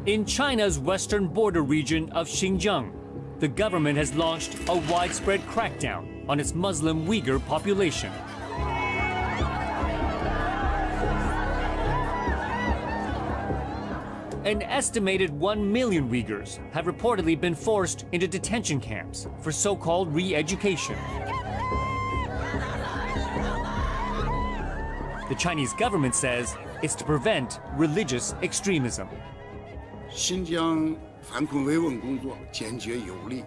In China's western border region of Xinjiang, the government has launched a widespread crackdown on its Muslim Uyghur population. An estimated 1 million Uyghurs have reportedly been forced into detention camps for so-called re-education. The Chinese government says it's to prevent religious extremism. 新疆反恐维稳工作坚决有力，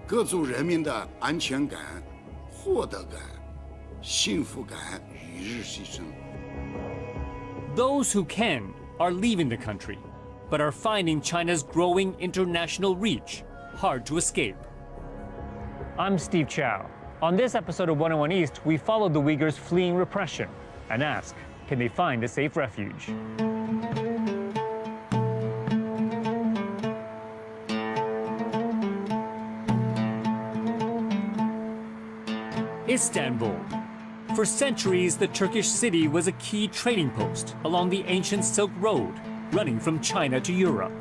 各族人民的安全感、获得感、幸福感与日俱增。 Those who can are leaving the country, but are finding China's growing international reach hard to escape. I'm Steve Chow. On this episode of 101 East, we followed the Uyghurs fleeing repression and ask, can they find a safe refuge? Istanbul. For centuries, the Turkish city was a key trading post along the ancient Silk Road, running from China to Europe.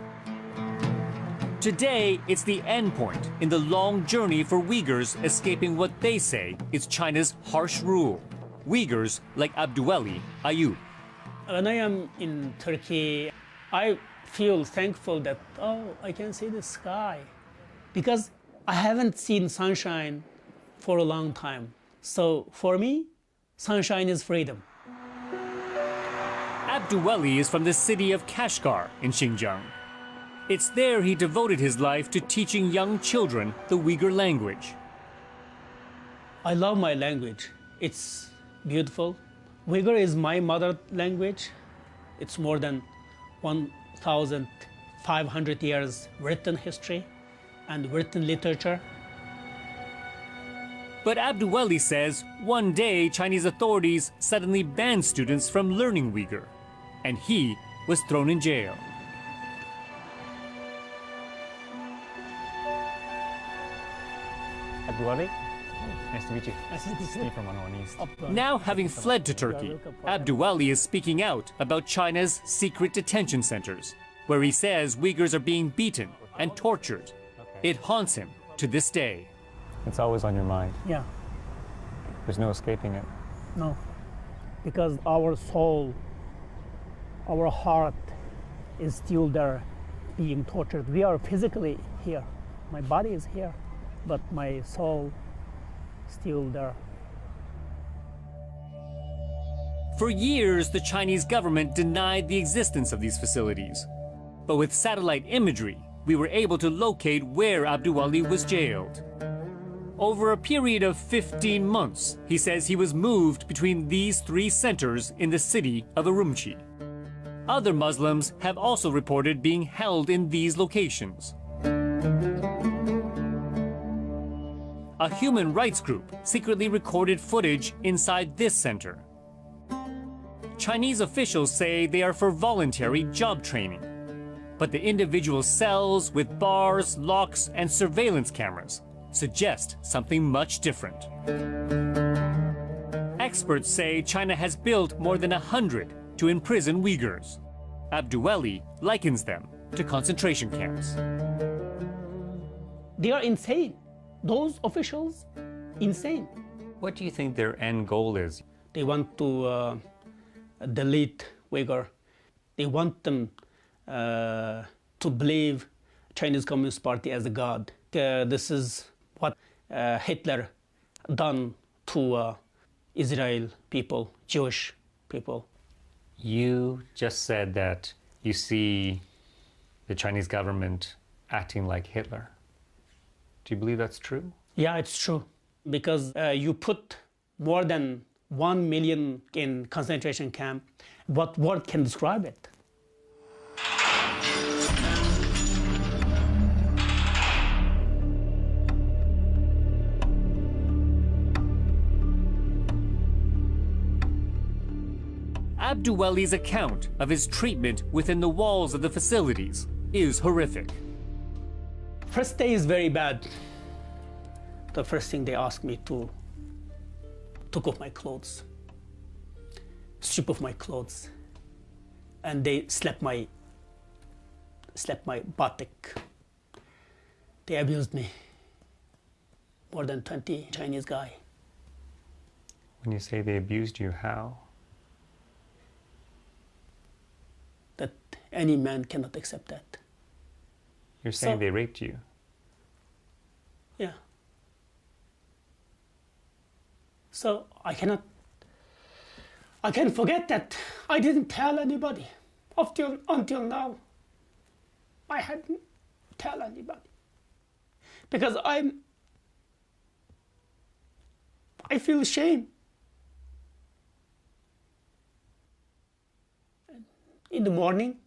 Today, it's the endpoint in the long journey for Uyghurs escaping what they say is China's harsh rule. Uyghurs like Abduweli Ayub. When I am in Turkey, I feel thankful that, I can see the sky. Because I haven't seen sunshine for a long time. So for me, sunshine is freedom. Abduweli is from the city of Kashgar in Xinjiang. It's there he devoted his life to teaching young children the Uyghur language. I love my language. It's beautiful. Uyghur is my mother language. It's more than 1,500 years written history and written literature. But Abduweli says one day Chinese authorities suddenly banned students from learning Uyghur, and he was thrown in jail. Abduweli, nice to meet you. Steve from 101 East. Now, having fled to Turkey, Abduweli is speaking out about China's secret detention centers, where he says Uyghurs are being beaten and tortured. It haunts him to this day. It's always on your mind. Yeah, There's no escaping it. no. Because our soul, our heart is still there being tortured. We are physically here. My body is here, but my soul still there. For years, the Chinese government denied the existence of these facilities. But with satellite imagery, we were able to locate where Abduweli was jailed. Over a period of 15 months, he says he was moved between these three centers in the city of Urumqi. Other Muslims have also reported being held in these locations. A human rights group secretly recorded footage inside this center. Chinese officials say they are for voluntary job training. But the individual cells with bars, locks, and surveillance cameras suggest something much different. Experts say China has built more than 100 to imprison Uyghurs. Abduweli likens them to concentration camps. They are insane. Those officials, insane. What do you think their end goal is? They want to delete Uyghur. They want them to believe Chinese Communist Party as a god. This is what Hitler done to Israel people, Jewish people. You just said that you see the Chinese government acting like Hitler. Do you believe that's true? Yeah, it's true. Because you put more than 1 million in concentration camp. What word can describe it? Abduweli's account of his treatment within the walls of the facilities is horrific. First day is very bad. The first thing they asked me to took off my clothes, strip off my clothes, and they slapped my slapped my buttock. They abused me. More than 20 Chinese guy. When you say they abused you, how? That any man cannot accept that. You're saying So- they raped you. Yeah. So I can't forget that I didn't tell anybody until now. I hadn't tell anybody because I feel shame. In the morning,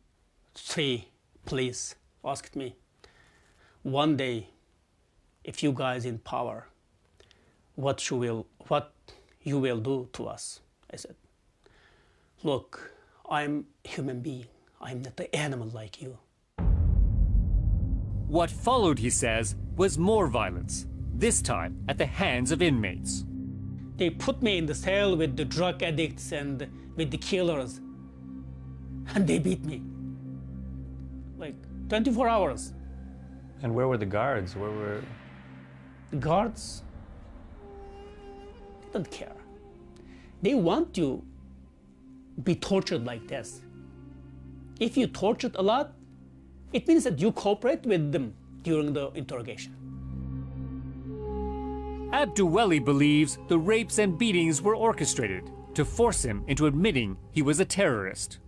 3 police asked me, one day, if you guys in power, what you will do to us? I said, look, I'm a human being. I'm not an animal like you. What followed, he says, was more violence, this time at the hands of inmates. They put me in the cell with the drug addicts and with the killers. And they beat me. Like 24 hours. And where were the guards? Where were... The guards, they don't care. They want you be tortured like this. If you tortured a lot, it means that you cooperate with them during the interrogation. Abduweli believes the rapes and beatings were orchestrated to force him into admitting he was a terrorist.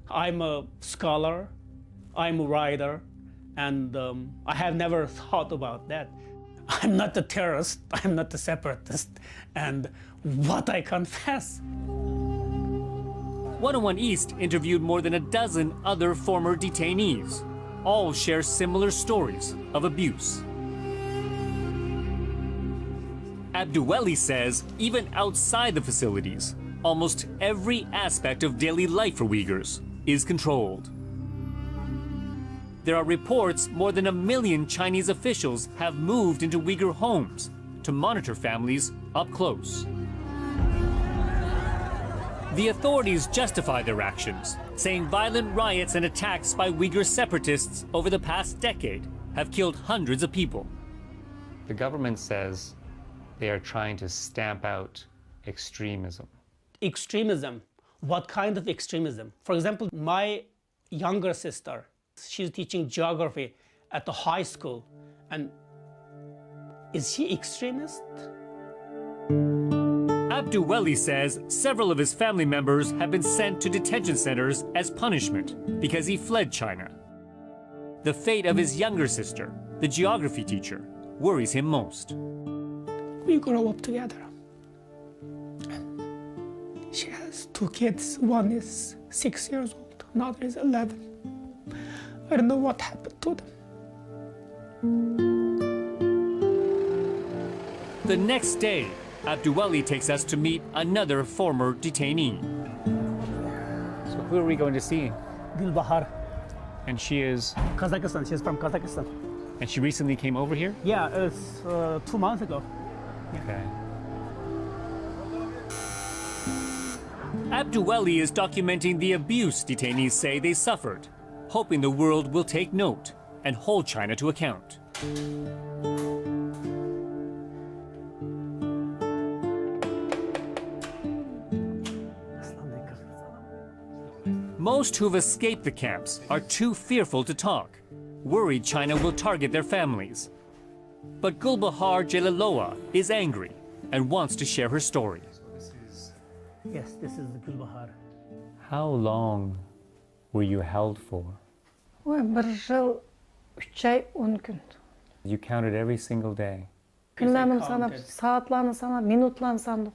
I'm a scholar, I'm a writer, and I have never thought about that. I'm not a terrorist, I'm not a separatist, and what I confess. 101 East interviewed more than a dozen other former detainees. All share similar stories of abuse. Abduweli says even outside the facilities, almost every aspect of daily life for Uyghurs is controlled. There are reports more than 1 million Chinese officials have moved into Uyghur homes to monitor families up close. The authorities justify their actions, saying violent riots and attacks by Uyghur separatists over the past decade have killed hundreds of people. The government says they are trying to stamp out extremism. Extremism, what kind of extremism? For example, my younger sister, she's teaching geography at the high school, and is she extremist? Abduweli says several of his family members have been sent to detention centers as punishment because he fled China. The fate of his younger sister, the geography teacher, worries him most. We grow up together. And she has 2 kids. One is 6 years old, another is 11. I don't know what happened to them. The next day, Abduweli takes us to meet another former detainee. So who are we going to see? Gulbahar, And she is... Kazakhstan. She's from Kazakhstan. And she recently came over here? Yeah, it's 2 months ago. Okay. Abduweli is documenting the abuse detainees say they suffered, hoping the world will take note and hold China to account. Most who've escaped the camps are too fearful to talk, worried China will target their families. But Gulbahar Jalaloa is angry and wants to share her story. Yes, this is the Gulbahar. How long were you held for? Ой, 1 жыл 3 ай 10 күн. You counted every single day. Күнләрін Is it санап, counted? саатларын санап, минутларын сандық.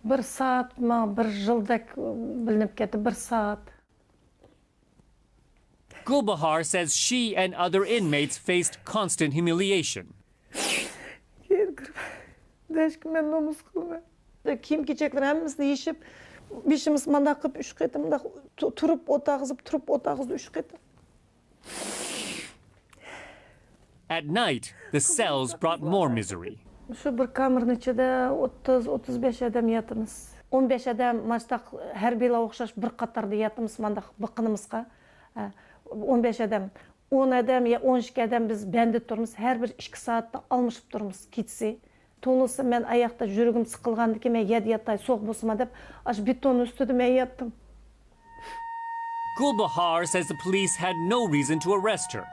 1 saat ма 1 жылдак білініп кетті, 1 saat. Gulbahar says she and other inmates faced constant humiliation. Дәшкімен номыз қылмай. Киім кечеклер әмімізді ешіп, бешіміз манда қып 3 қеті, мында тұрып отағызып, 3 қеті. At night, the cells brought more misery. Şu bir камерның içinde 30-35 адам yatımız. 15 adam maçtaq hər belə oxşaş bir qatarda yatımız, manda bıqınımızға. 15 adam. 10 adam ya 12 adam biz bende durumuz. Her bir 2 saatte almışıp durumuz kitsi. Tonusu men ayakta jürgüm sıkılgandı ki men yedi yatay soğuk bosuma dep aş beton üstüde men yattım. Gulbahar says the police had no reason to arrest her.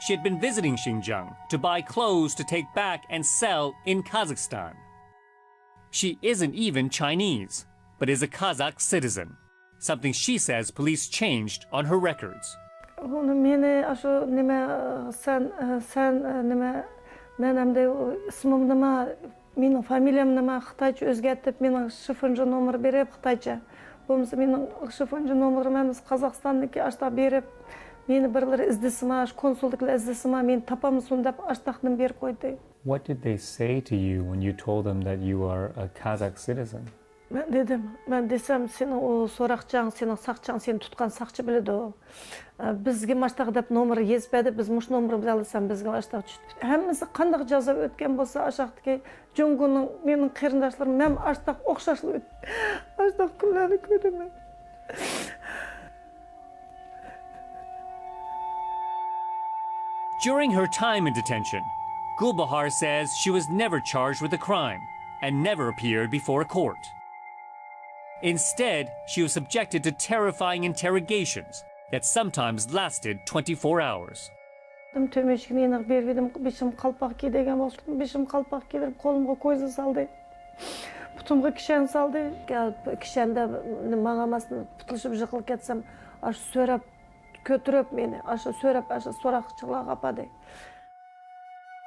She had been visiting Xinjiang to buy clothes to take back and sell in Kazakhstan. She isn't even Chinese, but is a Kazakh citizen, something she says police changed on her records. Onu meni aşo nime sen nime men hamda ismim nima, mening familiyam nima Xitoycha o'zgartib, mening shifrni nomer berib Xitoycha. Bo'lmasa mening shifrni nomerim emas Qozog'istonniki ashta berib, meni birlari izdisima, konsulliklar izdisima, men topamizmi deb ashtaqni berib qo'ydi. What did they say to you when you told them that you are a Kazakh citizen? Ben desem senin o sorakçan, senin sakçan, seni tutkan sakçı biledi o. Bizge maçtaq dep nomeri yezbedi, biz muş nomeri bile alırsan bizge maçtaq düştü. Hemmisi qandaq jaza ötken bolsa aşaqdaki Jongunun menin qerindaşlarım hem aştaq oqşaşlı ötdü. Aştaq kunlarni ko'raman. During her time in detention, Gulbahar says she was never charged with a crime and never appeared before a court. Instead, she was subjected to terrifying interrogations that sometimes lasted 24 hours. Tömeşkini yenik berbedim, beşim kalpak ki degen bolsun, beşim kalpak kidirip kolumga koyza saldı. Putumga kişen saldı. Kişende mağamasını putuluşup jıkılıp ketsem, aş sörep kötürüp meni, aş sörep, aş sorakçılığa kapadı.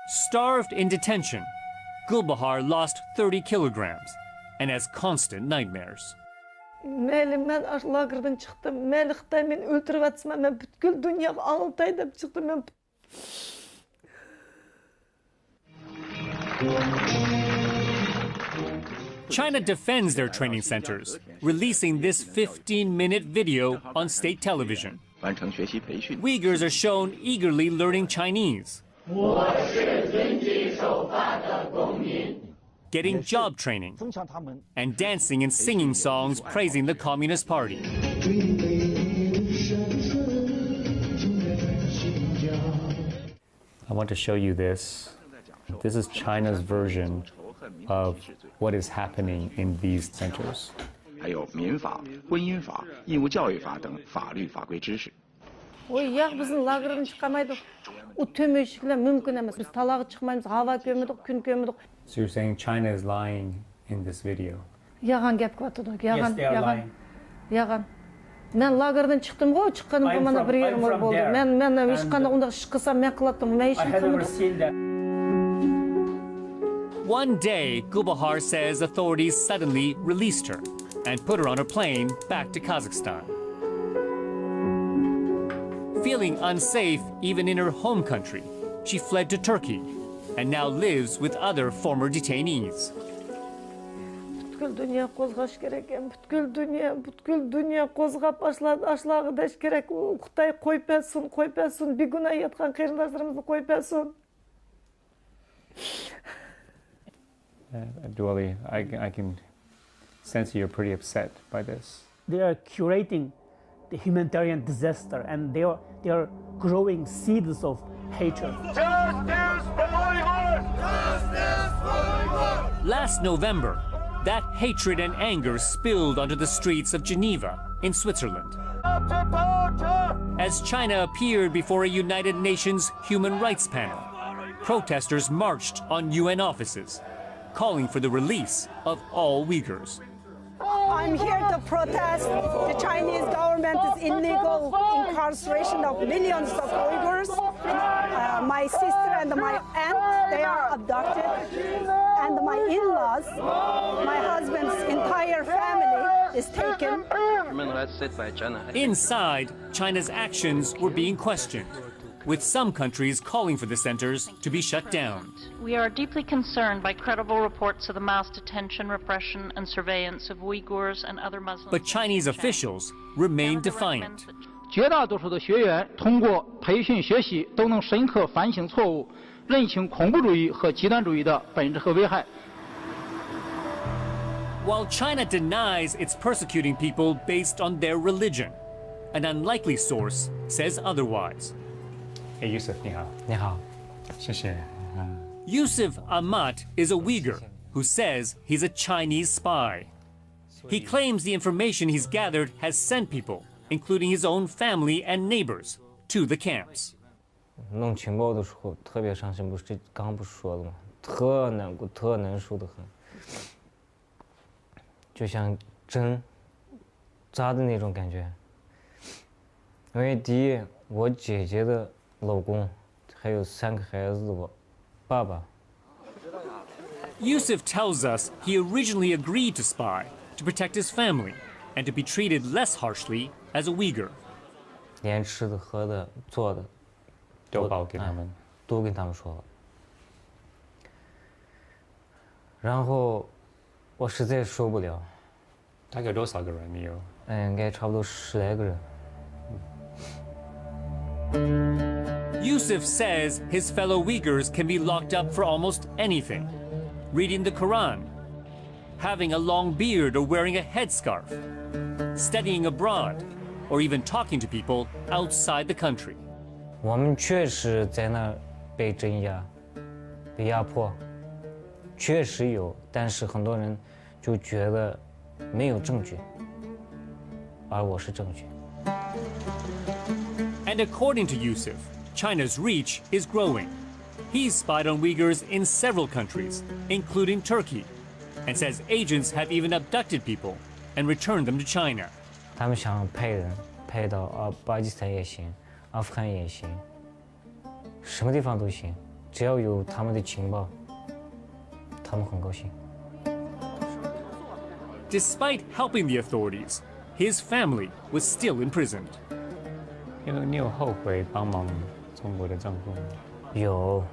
Starved in detention, Gulbahar lost 30 kilograms and has constant nightmares. Men aş lagerdan çıktım, meli Xitay meni öldürüp atsam, men bütkül dünyaga ağıltay dep çıktım men. China defends their training centers, releasing this 15-minute video on state television. Uyghurs are shown eagerly learning Chinese, getting job training, and dancing and singing songs praising the Communist Party. I want to show you this. This is China's version of what is happening in these centers. 还有民法、婚姻法、义务教育法等法律法规知识。 Oy, ya bizim lagerdan çıkamaydık. O tömeşikler mümkün emas. Biz talağı çıkmayız, hava kömedik, gün kömedik. So you're saying China is lying in this video? Yagan gap kıvatıdık, yagan, Yes, they are yagan, lying. yagan. Men lagerdan çıktım go, çıkkanım I'm bana from- bir I'm yerim from oldu. there. Men hiç And- kanda onda çıkısam men kılattım, men hiç I had never kılmadım. seen that. One day, Gulbahar says authorities suddenly released her and put her on a plane back to Kazakhstan. Feeling unsafe even in her home country, she fled to Turkey and now lives with other former detainees. Bütkül dünya kozgaş gerek, bütkül dünya kozgap aşlağı daş gerek. Xitay koyup etsin, bir günah yatkan kıyırdaşlarımızı koyup etsin. Duali, I can sense you're pretty upset by this. They are curating the humanitarian disaster, and they are growing seeds of hatred. Last November, that hatred and anger spilled onto the streets of Geneva in Switzerland. As China appeared before a United Nations human rights panel, protesters marched on UN offices, calling for the release of all Uyghurs. I'm here to protest the Chinese government's illegal incarceration of millions of Uyghurs. My sister and my aunt, they are abducted. And my in-laws, my husband's entire family is taken. Human rights set by China. Inside, China's actions were being questioned, with some countries calling for the centers to be shut down. We are deeply concerned by credible reports of the mass detention, repression and surveillance of Uyghurs and other Muslims. But Chinese officials remain defiant. 绝大多数的学员通过培训学习都能深刻反省错误，认清恐怖主义和极端主义的本质和危害。 While China denies it's persecuting people based on their religion, an unlikely source says otherwise. Hey, Yusuf, 你好。你好。谢谢。Yusuf Amat is a Uyghur who says he's a Chinese spy. He claims the information he's gathered has sent people, including his own family and neighbors, to the camps. 弄情报的时候特别伤心，刚不是说了吗？特难过，特难受的很，就像针扎的那种感觉。因为第一，我姐姐的老公，还有3个孩子的我爸爸。Yusuf tells us he originally agreed to spy to protect his family and to be treated less harshly as a Uyghur. 连吃的、喝的、做的。都报给他们，都跟他们说了。然后我实在受不了。大概多少个人你有？应该差不多10来个人。Yusuf says his fellow Uyghurs can be locked up for almost anything: reading the Quran, having a long beard or wearing a headscarf, studying abroad, or even talking to people outside the country. 我们确实在那儿被镇压、被压迫，确实有，但是很多人就觉得没有证据，而我是证据。And according to Yusuf, China's reach is growing. He's spied on Uyghurs in several countries, including Turkey, and says agents have even abducted people and returned them to China. 他们想派人派到巴基斯坦也行。阿富汗也行，什么地方都行，只要有他们的情报，他们很高兴。Despite helping the authorities, his family was still imprisoned. 你有后悔帮忙中国的政府吗？有。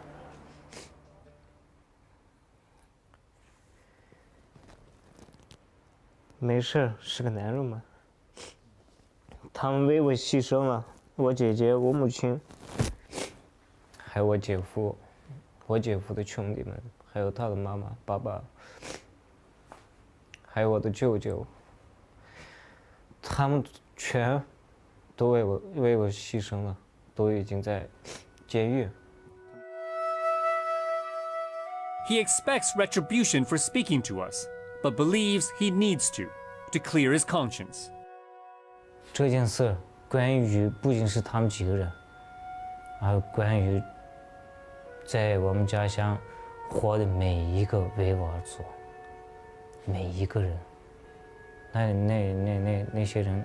没事，是个男人嘛。他们为我牺牲了。我姐姐、我母亲，还有我姐夫的兄弟们，还有他的妈妈、爸爸，还有我的舅舅，他们全都为我牺牲了，都已经在监狱。He expects retribution for speaking to us, but believes he needs to clear his conscience. 这件事。关于不仅是他们几个人，而关于在我们家乡活的每一个为我而做，每一个人，那些人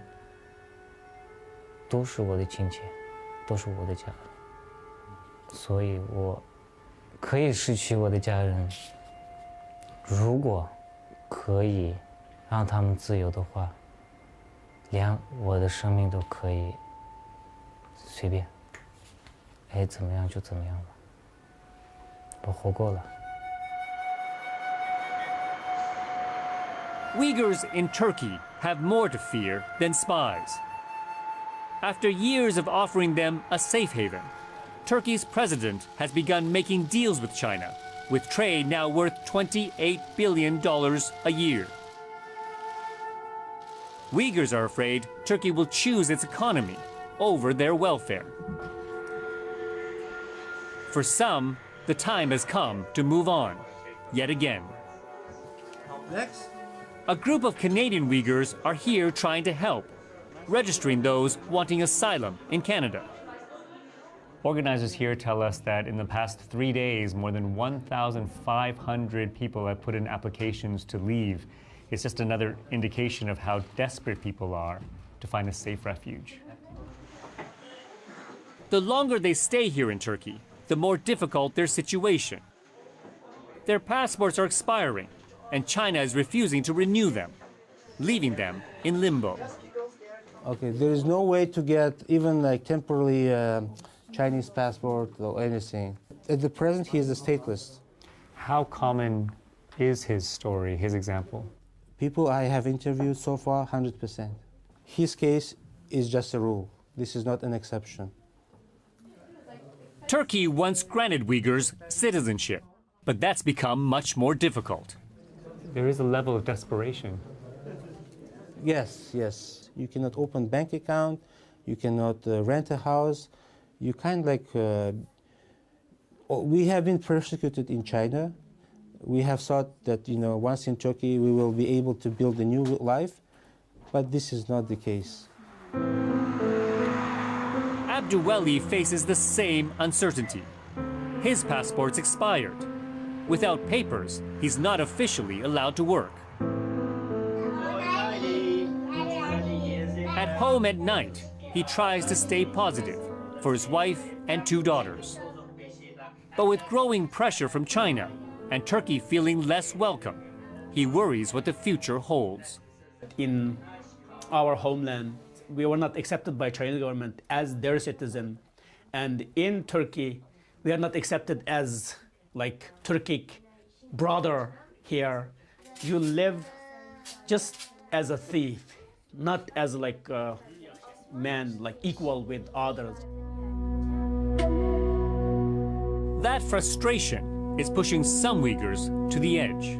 都是我的亲戚，都是我的家人，所以我可以失去我的家人，如果可以让他们自由的话。连我的生命都可以随便，爱怎么样就怎么样吧。我活够了。Uyghurs in Turkey have more to fear than spies. After years of offering them a safe haven, Turkey's president has begun making deals with China, with trade now worth $28 billion a year. Uyghurs are afraid Turkey will choose its economy over their welfare. For some, the time has come to move on, yet again. Next. A group of Canadian Uyghurs are here trying to help, registering those wanting asylum in Canada. Organizers here tell us that in the past 3 days, more than 1,500 people have put in applications to leave. It's just another indication of how desperate people are to find a safe refuge. The longer they stay here in Turkey, the more difficult their situation. Their passports are expiring, and China is refusing to renew them, leaving them in limbo. Okay, there is no way to get even like temporarily Chinese passport or anything. At the present, he is a stateless. How common is his story, his example? People I have interviewed so far, 100%. His case is just a rule. This is not an exception. Turkey once granted Uyghurs citizenship, but that's become much more difficult. There is a level of desperation. Yes, yes. You cannot open bank account. You cannot rent a house. You kind of like, we have been persecuted in China. We have thought that, once in Turkey we will be able to build a new life, but this is not the case. Abduweli faces the same uncertainty. His passport's expired. Without papers, he's not officially allowed to work. At home at night, he tries to stay positive for his wife and 2 daughters. But with growing pressure from China and Turkey feeling less welcome, he worries what the future holds. In our homeland, we were not accepted by Chinese government as their citizen. And in Turkey, we are not accepted as like Turkic brother here. You live just as a thief, not as like a man, like equal with others. That frustration is pushing some Uyghurs to the edge.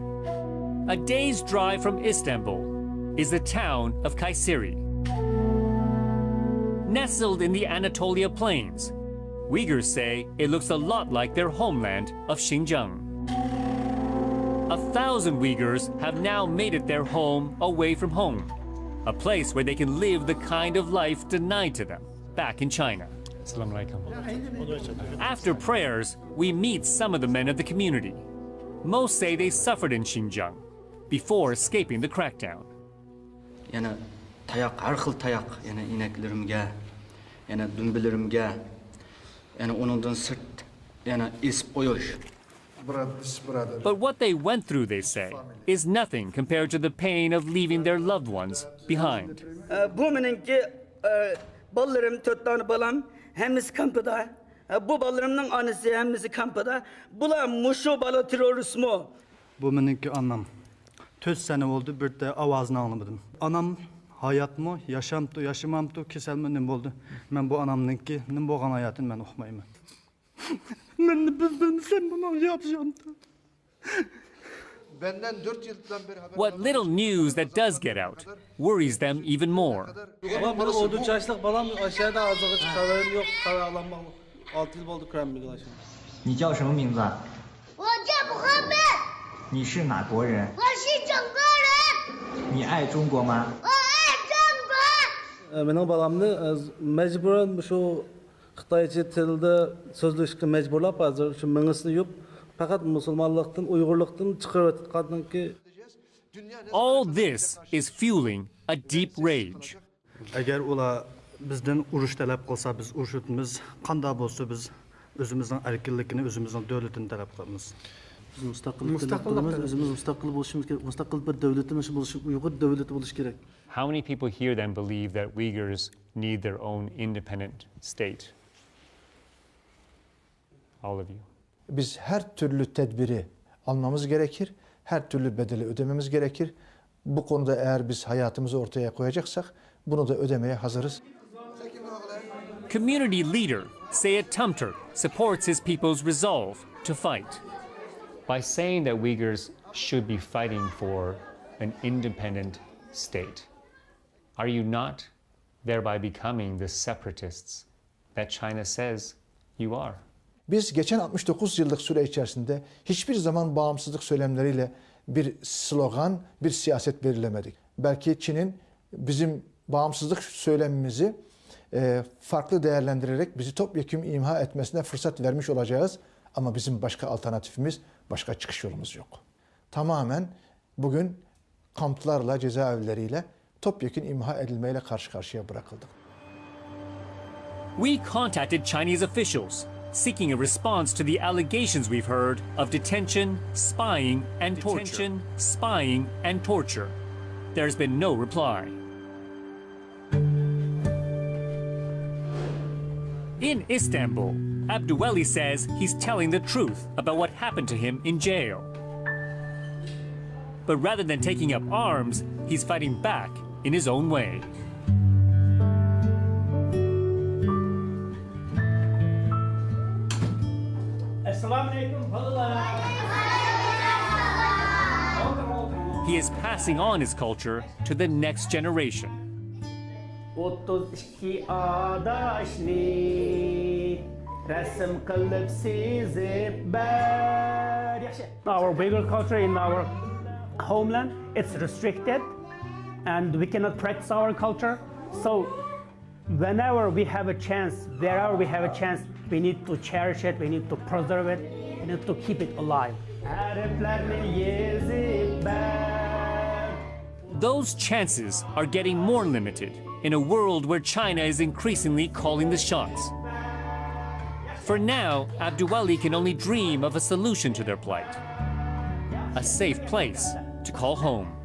A day's drive from Istanbul is the town of Kayseri. Nestled in the Anatolia Plains, Uyghurs say it looks a lot like their homeland of Xinjiang. 1,000 Uyghurs have now made it their home away from home, a place where they can live the kind of life denied to them back in China. Assalamu alaikum. After prayers, we meet some of the men of the community. Most say they suffered in Xinjiang before escaping the crackdown. Yana tayoq, har xil tayoq, yana inaklarimga, yana dumbilarimga, yana uningdan sirt, yana esib qo'yish. But what they went through, they say, is nothing compared to the pain of leaving their loved ones behind. Bu meningki ballarim 4 tane balam, hemisi kampıda. Bu ballarımın annesi hemisi kampıda. Bular muşu bala terörist mu? Bu meningki anam. 4 sene oldu, bir de avazını anlamadım. Anam hayat mı, yaşamdı, yaşamamdı, keselme ne oldu? Ben bu anamınki, ne boğan hayatını ben okumayayım. What little news that does get out worries them even more. Benim balamni mecburen şu Xitaycha tilde sözleşke mecburlap hazır şu mengisini yok. Fakat Müslümanlıktan, Uygurluktan çıkarıp atqandan ki. All this is fueling a deep rage. Eğer ola bizden uruş talep qilsa, biz uruşutimiz qanda bolsa biz özümüzün erkinlikini, özümüzün devletini talep qilamiz. Özümüz müstakil boluşumuz gerek. Müstakil bir devletimiz buluş, Uygur devleti buluş gerek. How many people here then believe that Uyghurs need their own independent state? All of you. Biz her türlü tedbiri almamız gerekir, her türlü bedeli ödememiz gerekir. Bu konuda eğer biz hayatımızı ortaya koyacaksak bunu da ödemeye hazırız. Community leader Seyed Tumtur supports his people's resolve to fight. By saying that Uyghurs should be fighting for an independent state, are you not thereby becoming the separatists that China says you are? Biz geçen 69 yıllık süre içerisinde hiçbir zaman bağımsızlık söylemleriyle bir slogan, bir siyaset belirlemedik. Belki Çin'in bizim bağımsızlık söylemimizi farklı değerlendirerek bizi topyekun imha etmesine fırsat vermiş olacağız. Ama bizim başka alternatifimiz, başka çıkış yolumuz yok. Tamamen bugün kamplarla, cezaevleriyle topyekun imha edilmeyle karşı karşıya bırakıldık. We contacted Chinese officials seeking a response to the allegations we've heard of detention, spying, and torture. There's been no reply. In Istanbul, Abduweli says he's telling the truth about what happened to him in jail. But rather than taking up arms, he's fighting back in his own way. He is passing on his culture to the next generation. 32 adaşni resim kılıp sizip ber. Our Uyghur culture in our homeland, it's restricted and we cannot practice our culture. So whenever we have a chance, wherever we have a chance, we need to cherish it, we need to preserve it, we need to keep it alive. Those chances are getting more limited in a world where China is increasingly calling the shots. For now, Abduwali can only dream of a solution to their plight. A safe place to call home.